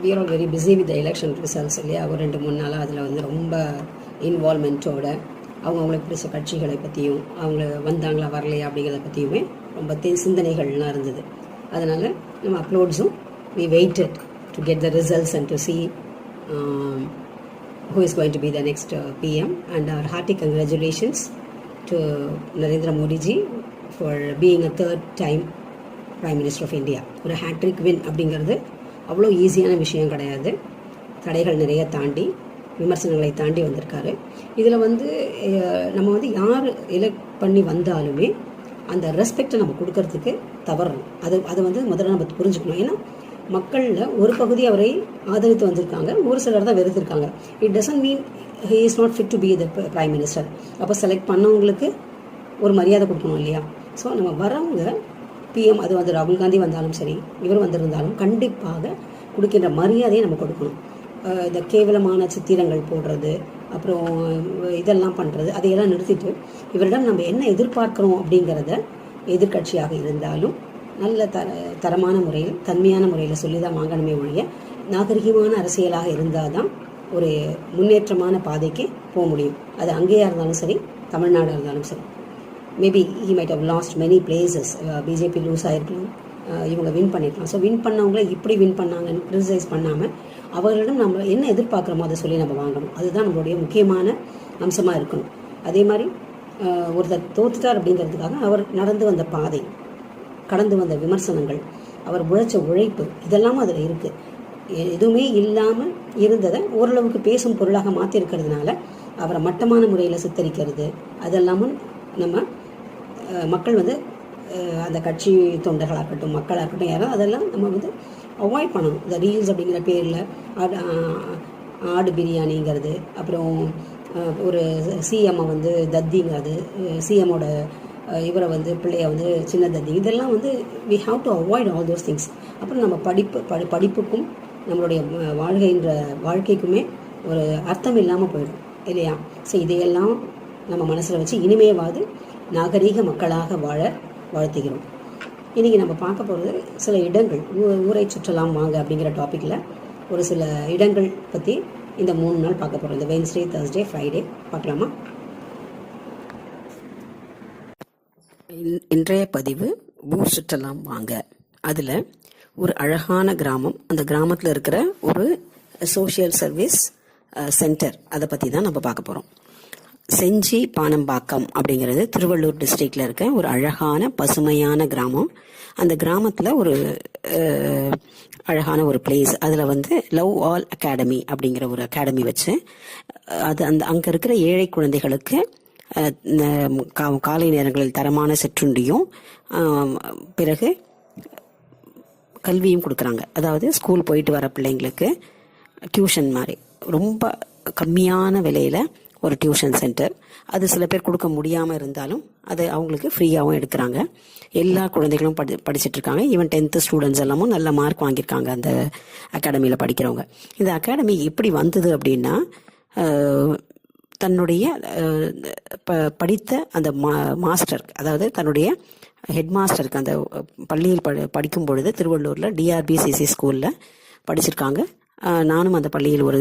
we are all very busy with the election results இல்லையா. ஒரு 2-3 நாளாக அதில் வந்து ரொம்ப இன்வால்மெண்ட்டோட அவங்களுக்கு பிடிச்ச கட்சிகளை பற்றியும் அவங்க வந்தாங்களா வரலையா அப்படிங்கிறத பற்றியுமே ரொம்ப சிந்தனைகள்லாம் இருந்தது. அதனால் நம்ம அப்லோட்ஸும் we waited to get the results and to see who is going to be the next PM, and our hearty congratulations to Narendra Modi ji for being a third time Prime Minister of India. ஒரு hat-trick win அப்படிங்கிறது அவ்வளோ ஈஸியான விஷயம் கிடையாது. தடைகள் நிறைய தாண்டி விமர்சனங்களை தாண்டி வந்திருக்காரு. இதில் வந்து நம்ம வந்து யார் எலெக்ட் பண்ணி வந்தாலுமே அந்த ரெஸ்பெக்டை நம்ம கொடுக்கறதுக்கு தவறணும். அது வந்து முதல்ல நம்ம புரிஞ்சுக்கணும். ஏன்னா மக்களில் ஒரு பகுதி அவரை ஆதரித்து வந்திருக்காங்க, ஒரு சிலர் தான் வெறுத்திருக்காங்க. It doesn't mean he is not fit to be the prime minister. அப்போ செலக்ட் பண்ணவங்களுக்கு ஒரு மரியாதை கொடுக்கணும் இல்லையா. ஸோ நம்ம வரவங்க பிஎம், அது வந்து ராகுல் காந்தி வந்தாலும் சரி, இவர் வந்திருந்தாலும் கண்டிப்பாக கொடுக்கின்ற மரியாதையை நம்ம கொடுக்கணும். இந்த கேவலமான சித்திரங்கள் போடுறது, அப்புறம் இதெல்லாம் பண்ணுறது, அதையெல்லாம் நிறுத்திட்டு இவரிடம் நம்ம என்ன எதிர்பார்க்குறோம் அப்படிங்கிறத எதிர்கட்சியாக இருந்தாலும் நல்ல தரமான முறையில் தன்மையான முறையில் சொல்லி தான் வாங்கணுமே ஒழிய நாகரிகமான அரசியலாக இருந்தால் தான் ஒரு முன்னேற்றமான பாதைக்கு போக முடியும். அது அங்கேயா இருந்தாலும் சரி, தமிழ்நாடாக இருந்தாலும் சரி. Maybe he might have lost many places. BJP lose ஆகிருக்கலாம், இவங்க வின் பண்ணியிருக்கலாம். ஸோ வின் பண்ணவங்கள இப்படி வின் பண்ணாங்கன்னு கிரிட்டிசைஸ் பண்ணாமல் அவர்களிடம் நம்ம என்ன எதிர்பார்க்குறோமோ அதை சொல்லி நம்ம வாங்கணும். அதுதான் நம்மளுடைய முக்கியமான அம்சமாக இருக்கணும். அதே மாதிரி ஒருத்தர் தோத்துட்டார் அப்படிங்கிறதுக்காக அவர் நடந்து வந்த பாதை, கடந்து வந்த விமர்சனங்கள், அவர் உழைச்ச உழைப்பு, இதெல்லாமும் அதில் இருக்குது. எதுவுமே இல்லாமல் இருந்ததை ஓரளவுக்கு பேசும் பொருளாக மாற்றிருக்கிறதுனால அவரை மட்டமான முறையில் சித்தரிக்கிறது, அதெல்லாமும் நம்ம மக்கள் வந்து அந்த கட்சி தொண்டர்களாக இருக்கட்டும், மக்களாக இருக்கட்டும், யாரும் அதெல்லாம் நம்ம வந்து அவாய்ட் பண்ணணும். இந்த ரீல்ஸ் அப்படிங்கிற பேரில் ஆடு பிரியாணிங்கிறது, அப்புறம் ஒரு சிஎம்மை வந்து தத்திங்கிறது, சிஎம்மோட இவரை வந்து பிள்ளைய வந்து சின்ன தத்தி, இதெல்லாம் வந்து we have to avoid all those things. அப்புறம் நம்ம படிப்புக்கும் நம்மளுடைய வாழ்க்கைக்குமே ஒரு அர்த்தம் இல்லாமல் போயிடும் இல்லையா. ஸோ இதையெல்லாம் நம்ம மனசில் வச்சு இனிமேவாது நாகரீக மக்களாக வாழ வாழ்த்துகிறோம். இன்றைக்கி நம்ம பார்க்க போகிறது சில இடங்கள், ஊரை சுற்றலாம் வாங்க அப்படிங்கிற டாப்பிக்கில் ஒரு சில இடங்கள் பற்றி இந்த 3 நாள் பார்க்க போகிறோம். இந்த வென்ஸ்டே, தர்ஸ்டே, ஃப்ரைடே பார்க்கலாமா? இன்றைய பதிவு ஊர் சுற்றலாம் வாங்க. அதில் ஒரு அழகான கிராமம், அந்த கிராமத்தில் இருக்கிற ஒரு சோஷியல் சர்வீஸ் சென்டர், அதை பற்றி தான் நம்ம பார்க்க போகிறோம். செஞ்சி பானம்பாக்கம் அப்படிங்கிறது திருவள்ளூர் டிஸ்ட்ரிக்டில் இருக்க ஒரு அழகான பசுமையான கிராமம். அந்த கிராமத்தில் ஒரு அழகான ஒரு பிளேஸ், அதில் வந்து லவ் ஆல் அகாடமி அப்படிங்கிற ஒரு அகாடமி வச்சு அங்கே இருக்கிற ஏழை குழந்தைகளுக்கு காலை நேரங்களில் தரமான சிற்றுண்டியும் பிறகு கல்வியும் கொடுக்குறாங்க. அதாவது ஸ்கூல் போயிட்டு வர பிள்ளைங்களுக்கு டியூஷன் மாதிரி ரொம்ப கம்மியான விலையில் ஒரு டியூஷன் சென்டர். அது சில பேர் கொடுக்க முடியாமல் இருந்தாலும் அது அவங்களுக்கு ஃப்ரீயாகவும் எடுக்கிறாங்க. எல்லா குழந்தைகளும் படிச்சுட்டு இருக்காங்க. ஈவன் 10th ஸ்டூடெண்ட்ஸ் எல்லாமும் நல்ல மார்க் வாங்கியிருக்காங்க அந்த அகாடமியில் படிக்கிறவங்க. இந்த அகாடமி எப்படி வந்தது அப்படின்னா, தன்னுடைய படித்த அந்த மாஸ்டர், அதாவது தன்னுடைய ஹெட் மாஸ்டருக்கு அந்த பள்ளியில் படிக்கும் பொழுது திருவள்ளூரில் டிஆர்பிசிசி ஸ்கூலில் படிச்சிருக்காங்க. நானும் அந்த பள்ளியில் ஒரு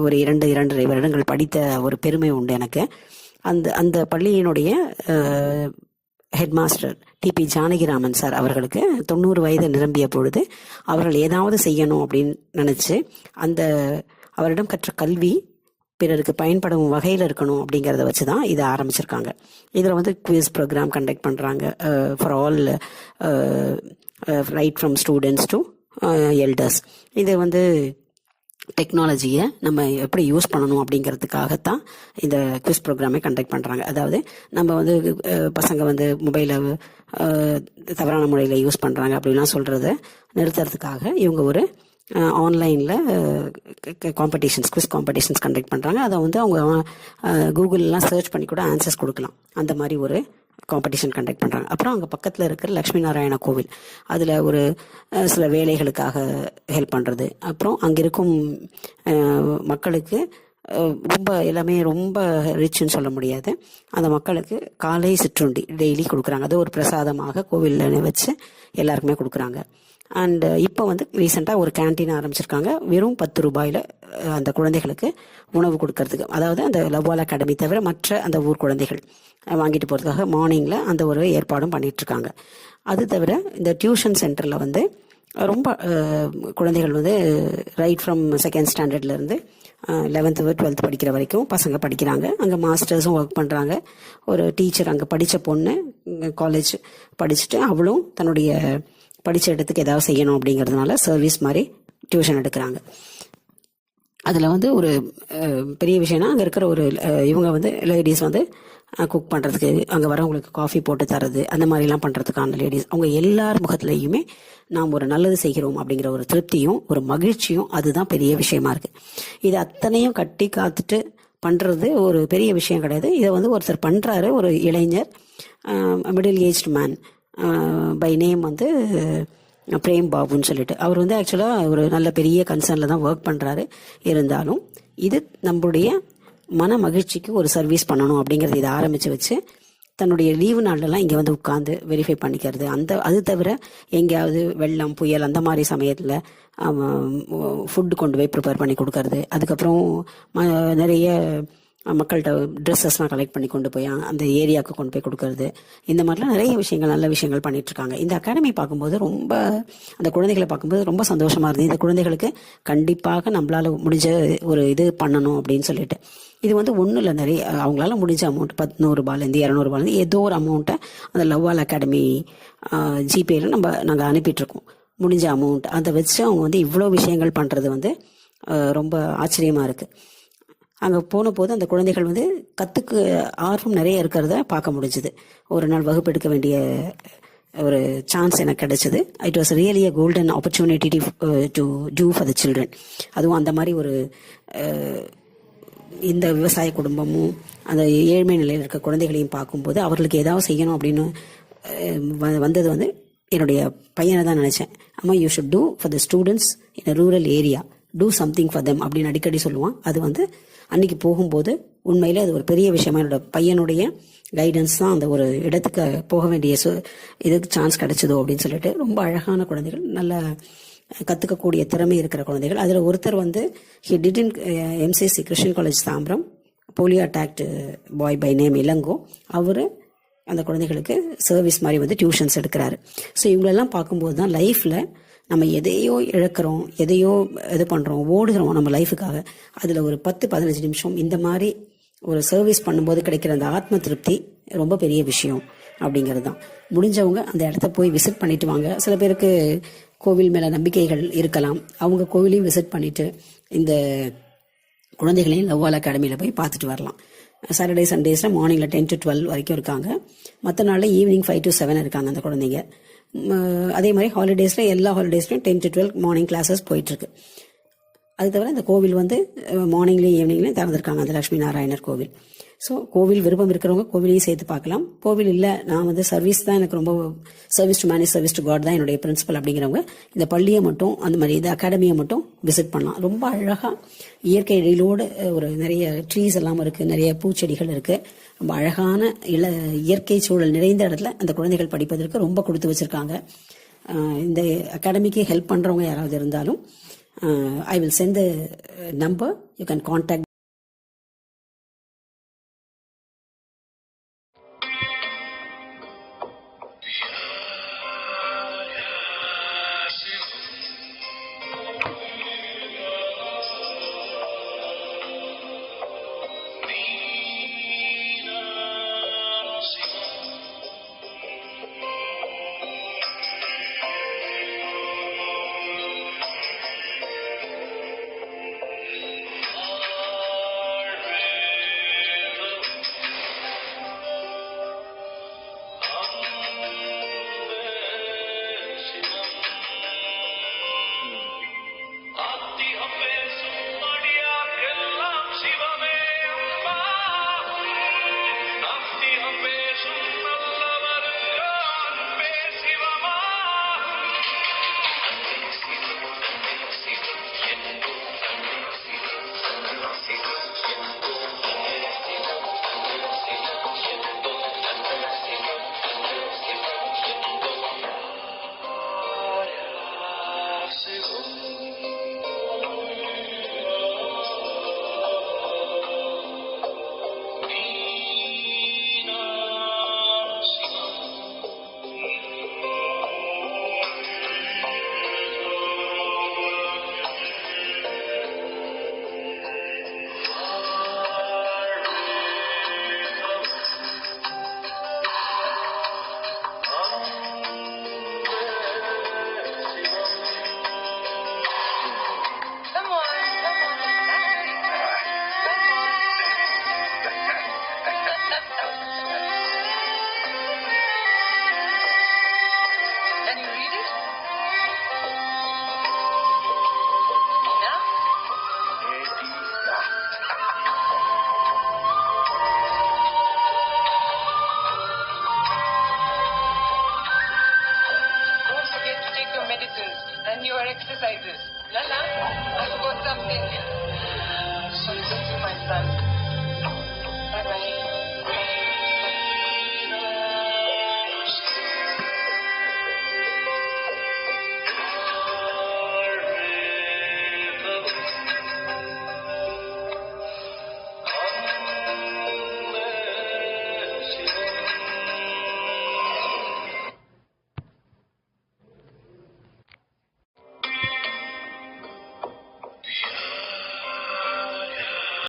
2.5 வருடங்கள் படித்த ஒரு பெருமை உண்டு எனக்கு. அந்த பள்ளியினுடைய head master TP Janakiraman sir அவர்களுக்கு 90 வயது நிரம்பிய பொழுது அவர்கள் ஏதாவது செய்யணும் அப்படின்னு நினச்சி அவரிடம் கற்ற கல்வி பிறருக்கு பயன்படும் வகையில் இருக்கணும் அப்படிங்கிறத வச்சு தான் இதை ஆரம்பிச்சிருக்காங்க. இதில் வந்து குவிஸ் ப்ரோக்ராம் கண்டக்ட் பண்ணுறாங்க for all, right from students to elders. இது வந்து டெக்னாலஜியை நம்ம எப்படி யூஸ் பண்ணணும் அப்படிங்கிறதுக்காகத்தான் இந்த குவிஸ் ப்ரோக்ராமே கண்டக்ட் பண்ணுறாங்க. அதாவது நம்ம வந்து பசங்க வந்து மொபைலை தவறான முறையில் யூஸ் பண்ணுறாங்க அப்படின்லாம் சொல்கிறத நிறுத்துறதுக்காக இவங்க ஒரு ஆன்லைனில் காம்படிஷன்ஸ், குவிஸ் காம்படிஷன்ஸ் கண்டக்ட் பண்ணுறாங்க. அதை வந்து அவங்க கூகுளெலாம் சர்ச் பண்ணி கூட ஆன்சர்ஸ் கொடுக்கலாம். அந்த மாதிரி ஒரு காம்படிஷன் கண்டக்ட் பண்ணுறாங்க. அப்புறம் அங்கே பக்கத்தில் இருக்கிற லக்ஷ்மி நாராயண கோவில், அதில் ஒரு சில வேலைகளுக்காக ஹெல்ப் பண்ணுறது. அப்புறம் அங்கே இருக்கும் மக்களுக்கு ரொம்ப எல்லாமே ரொம்ப ரிச்சுன்னு சொல்ல முடியாது, அந்த மக்களுக்கு காலை சிற்றுண்டி டெய்லி கொடுக்குறாங்க. அது ஒரு பிரசாதமாக கோவிலில் வச்சு எல்லாருக்குமே கொடுக்குறாங்க. அண்ட் இப்போ வந்து ரீசெண்டாக ஒரு கேன்டீன் ஆரம்பிச்சிருக்காங்க. வெறும் 10 ரூபாயில் அந்த குழந்தைகளுக்கு உணவு கொடுக்கறதுக்கு, அதாவது அந்த லவ்வால் அகாடமி தவிர மற்ற அந்த ஊர் குழந்தைகள் வாங்கிட்டு போகிறதுக்காக மார்னிங்கில் அந்த ஒரு ஏற்பாடும் பண்ணிகிட்ருக்காங்க. அது தவிர இந்த டியூஷன் சென்டரில் வந்து ரொம்ப குழந்தைகள் வந்து right from second ஸ்டாண்டர்ட்லேருந்து 11th 12th படிக்கிற வரைக்கும் பசங்க படிக்கிறாங்க. அங்கே மாஸ்டர்ஸும் ஒர்க் பண்ணுறாங்க. ஒரு டீச்சர் அங்கே படித்த பொண்ணு காலேஜ் படிச்சுட்டு அவளும் தன்னுடைய படித்த இடத்துக்கு ஏதாவது செய்யணும் அப்படிங்கிறதுனால சர்வீஸ் மாதிரி டியூஷன் எடுக்கிறாங்க. அதில் வந்து ஒரு பெரிய விஷயம்னா அங்கே இருக்கிற ஒரு இவங்க வந்து லேடிஸ் வந்து குக் பண்ணுறதுக்கு, அங்கே வரவங்களுக்கு காஃபி போட்டு தரது, அந்த மாதிரிலாம் பண்ணுறதுக்கான லேடிஸ், அவங்க எல்லார் முகத்துலேயுமே நாம் ஒரு நல்லது செய்கிறோம் அப்படிங்கிற ஒரு திருப்தியும் ஒரு மகிழ்ச்சியும் அதுதான் பெரிய விஷயமா இருக்குது. இது அத்தனையும் கட்டி காத்துட்டு பண்ணுறது ஒரு பெரிய விஷயம் கிடையாது. இதை வந்து ஒருத்தர் பண்ணுறாரு, ஒரு இளைஞர், middle aged man, by name வந்து பிரேம் பாபுன்னு சொல்லிட்டு. அவர் வந்து ஆக்சுவலாக ஒரு நல்ல பெரிய கன்சர்னில் தான் ஒர்க் பண்ணுறாரு. இருந்தாலும் இது நம்மளுடைய மன மகிழ்ச்சிக்கு ஒரு சர்வீஸ் பண்ணணும் அப்படிங்கிறது இதை ஆரம்பித்து வச்சு தன்னுடைய லீவு நாள்லலாம் இங்கே வந்து உட்காந்து வெரிஃபை பண்ணிக்கிறது. அது தவிர எங்கேயாவது வெள்ளம் புயல் அந்த மாதிரி சமயத்தில் ஃபுட்டு கொண்டு போய் ப்ரிப்பேர் பண்ணி கொடுக்கறது. அதுக்கப்புறம் நிறைய மக்கள்கிட்ட ட்ரெஸ்ஸஸ்லாம் கலெக்ட் பண்ணி கொண்டு போய் அந்த ஏரியாவுக்கு கொண்டு போய் கொடுக்கறது. இந்த மாதிரிலாம் நிறைய விஷயங்கள், நல்ல விஷயங்கள் பண்ணிகிட்ருக்காங்க. இந்த அகாடமி பார்க்கும்போது ரொம்ப, அந்த குழந்தைகளை பார்க்கும்போது ரொம்ப சந்தோஷமாக இருந்தது. இந்த குழந்தைகளுக்கு கண்டிப்பாக நம்மளால் முடிஞ்ச ஒரு இது பண்ணணும் அப்படின்னு சொல்லிட்டு. இது வந்து ஒன்றும் இல்லை, நிறைய அவங்களால முடிஞ்ச அமௌண்ட் 100 ரூபாயிலேருந்து 200 ரூபாயிலேருந்து ஏதோ ஒரு அமௌண்ட்டை அந்த லவ்வால் அகாடமி ஜிபேயில் நாங்கள் அனுப்பிட்டுருக்கோம். முடிஞ்ச அமௌண்ட் அதை வச்சு அவங்க வந்து இவ்வளோ விஷயங்கள் பண்ணுறது வந்து ரொம்ப ஆச்சரியமாக இருக்குது. அங்கே போன போது அந்த குழந்தைகள் வந்து கற்றுக்கு ஆர்வம் நிறைய இருக்கிறத பார்க்க முடிஞ்சுது. ஒரு நாள் வகுப்பு எடுக்க வேண்டிய ஒரு சான்ஸ் எனக்கு கிடைச்சது. It was really a golden opportunity to do for the children. அதுவும் அந்த மாதிரி ஒரு இந்த விவசாய குடும்பமும் அந்த ஏழ்மை நிலையில் இருக்க குழந்தைகளையும் பார்க்கும்போது அவர்களுக்கு ஏதாவது செய்யணும் அப்படின்னு வந்தது வந்து என்னுடைய பையனை தான் நினச்சேன். அம்மா, you should do for the students in a rural area, do something for them அப்படின்னு அடிக்கடி சொல்லுவான். அது வந்து அன்னைக்கு போகும்போது உண்மையில் அது ஒரு பெரிய விஷயமா என்னோட பையனுடைய கைடன்ஸ் தான் அந்த ஒரு இடத்துக்கு போக வேண்டிய இதுக்கு சான்ஸ் கிடைச்சதோ அப்படின்னு சொல்லிட்டு. ரொம்ப அழகான குழந்தைகள், நல்ல கற்றுக்கக்கூடிய திறமை இருக்கிற குழந்தைகள். அதில் ஒருத்தர் வந்து he did in MCC Christian college Tambaram, polio attacked boy by name Ilango. அவர் அந்த குழந்தைகளுக்கு சர்வீஸ் மாதிரி வந்து டியூஷன்ஸ் எடுக்கிறாரு. ஸோ இவங்களெல்லாம் பார்க்கும்போது தான் லைஃப்பில் நம்ம எதையோ இழக்கிறோம், எதையோ இது பண்ணுறோம், ஓடுகிறோம் நம்ம லைஃபுக்காக. அதில் ஒரு 10-15 நிமிஷம் இந்த மாதிரி ஒரு சர்வீஸ் பண்ணும்போது கிடைக்கிற அந்த ஆத்ம திருப்தி ரொம்ப பெரிய விஷயம் அப்படிங்கிறது தான். முடிஞ்சவங்க அந்த இடத்த போய் விசிட் பண்ணிட்டு வாங்க. சில பேருக்கு கோவில் மேலே நம்பிக்கைகள் இருக்கலாம், அவங்க கோவிலையும் விசிட் பண்ணிட்டு இந்த குழந்தைகளையும் லவ்வால் அகாடமியில் போய் பார்த்துட்டு வரலாம். சாட்டர்டே சண்டேஸில் மார்னிங்கில் 10 to 12 வரைக்கும் இருக்காங்க. மற்ற நாளில் ஈவினிங் 5 to 7 இருக்காங்க அந்த குழந்தைங்க. அதே மாதிரி ஹாலிடேஸில் எல்லா ஹாலிடேஸ்லையும் 10 to 12 மார்னிங் கிளாஸஸ் போயிட்டுருக்கு. அது தவிர இந்த கோவில் வந்து மார்னிங்லேயும் ஈவினிங்லேயும் திறந்துருக்காங்க, அந்த லட்சுமி நாராயணர் கோவில். ஸோ கோவில் விருப்பம் இருக்கிறவங்க கோவிலையும் சேர்த்து பார்க்கலாம். கோவில் இல்லை, நான் வந்து சர்வீஸ் தான் எனக்கு ரொம்ப, service to man is service to God தான் என்னுடைய பிரின்சிபல் அப்படிங்கிறவங்க இந்த பள்ளியை மட்டும், அந்த மாதிரி இந்த அகாடமியை மட்டும் விசிட் பண்ணலாம். ரொம்ப அழகாக இயற்கை எழிலோடு ஒரு நிறைய ட்ரீஸ் எல்லாம் இருக்குது, நிறைய பூச்செடிகள் இருக்குது. ரொம்ப அழகான இயற்கை சூழல் நிறைந்த இடத்துல அந்த குழந்தைகள் படிப்பதற்கு ரொம்ப கொடுத்து வச்சுருக்காங்க. இந்த அகாடமிக்கு ஹெல்ப் பண்ணுறவங்க யாராவது இருந்தாலும் I will send the number, you can contact. exercises. Lala, I've got something.